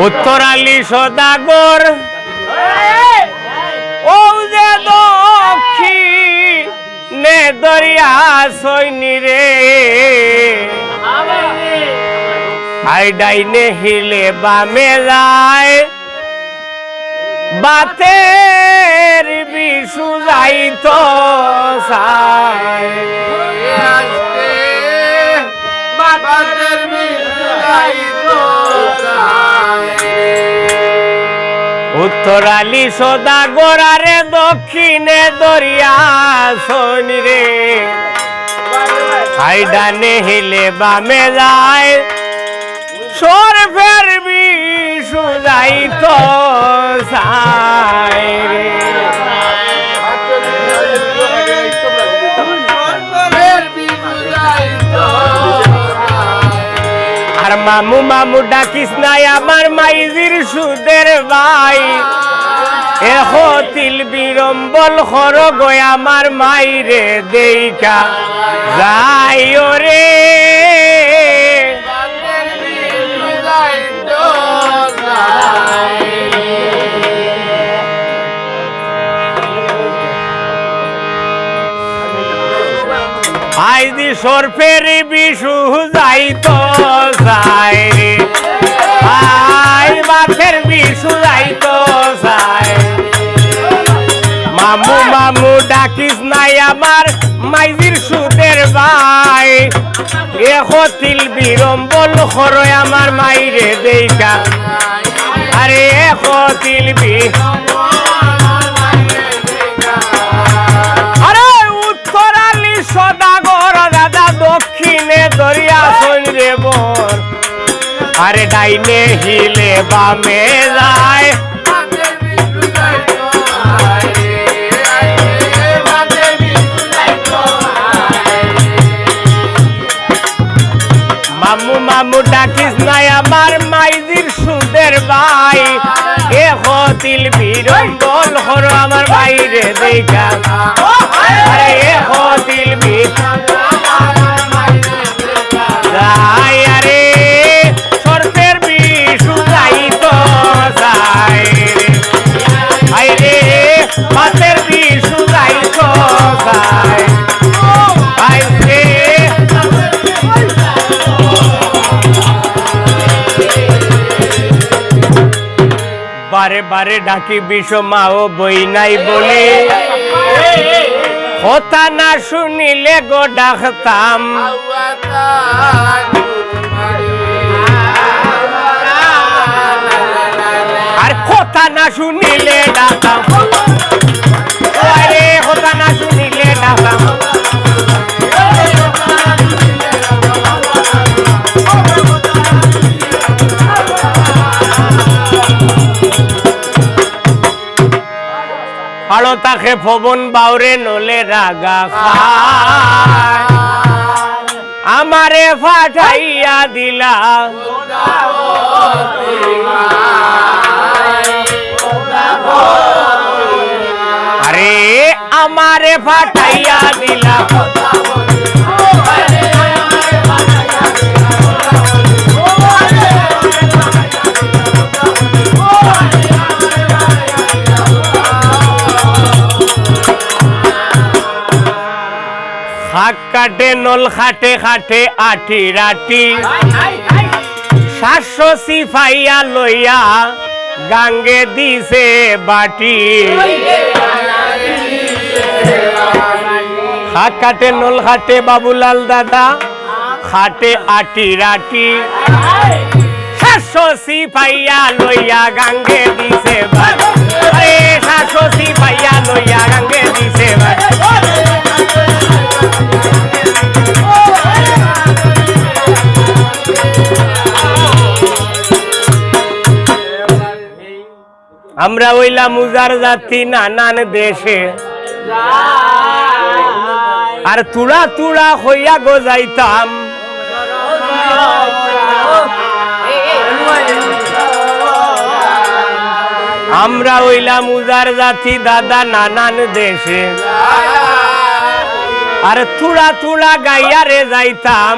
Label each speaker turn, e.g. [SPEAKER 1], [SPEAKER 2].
[SPEAKER 1] উত্তরালি সদাগর ও যে দক্ষিণে দরিয়া সৈনি রে আই ডাইনে হিলে বামে যায় বাতের বিশু যাইতো সাই উত্তরালি সদাগর আরে দক্ষিণে দরিয়া সৈনি রে আই ডানে হিলে বামে যায় সর ফের বিশু যাইতো সাই রে আর মামু মামু ডাকিস নাই আমার মাইজির সুদের ভাই এহো তিল বিরম্বল হর গয় আমার মাইরে দেইকা যাইও রে আইদি সরফের বিশু যাইতো যাই রে আই বাথের বিশু যাইতো যাই মামু মামু ডাকিস নাই আমার মাইজির সুদের ভাই এহো তিল বিরম্বল হরয় আমার মাইরে দেইকা আরে এহো তিল সদাগর দাদা দক্ষিণে দরিয়া সৈন রে বর আরে ডাইনে হিলে বামে যায় মামু মামু ডাকিস নাই আমার মাইজির সুদের ভাই এ হতিল বিরম্বল হর আমার বাইরে দেখা আরে এ হতিল যাই আরে সরফের বিশু যাইতো যাই রে আই রে পাতের বিশু যাইতো যাই আই রে বারে বারে ডাকি বিশু মাও বই নাই বলে কথা না শুনিলে গো ডাকতাম আর কথা না শুনিলে ডাকতাম আরে কথা না শুনিলে ডাকতাম আলো তাকে পবন বাউরে নলে রাগা খায় আমারে ফাটাইয়া দিলা আরে আমারে ফাটাইয়া দিলা হাক কাটে নল খাটে খাটে আটি রাটি শাস্য সিফাইয়া লইয়া গাঙ্গে দিছে বাটি হাক কাটে নল খাটে বাবুলাল দাদা খাটে আটি রাটি শাস্য সিফাইয়া লইয়া গাঙ্গে দিছে বাটি আরে শাস্য সিফাইয়া লইয়া গাঙ্গে দিছে বাটি আমরা ওইলা মুজার জাতি নানান দেশে আর তুড়া তুড়া হইয়া গো যাইতাম আমরা ওইলা মুজার জাতি দাদা নানান দেশে আর তুড়া তুড়া গাইয়া রে যাইতাম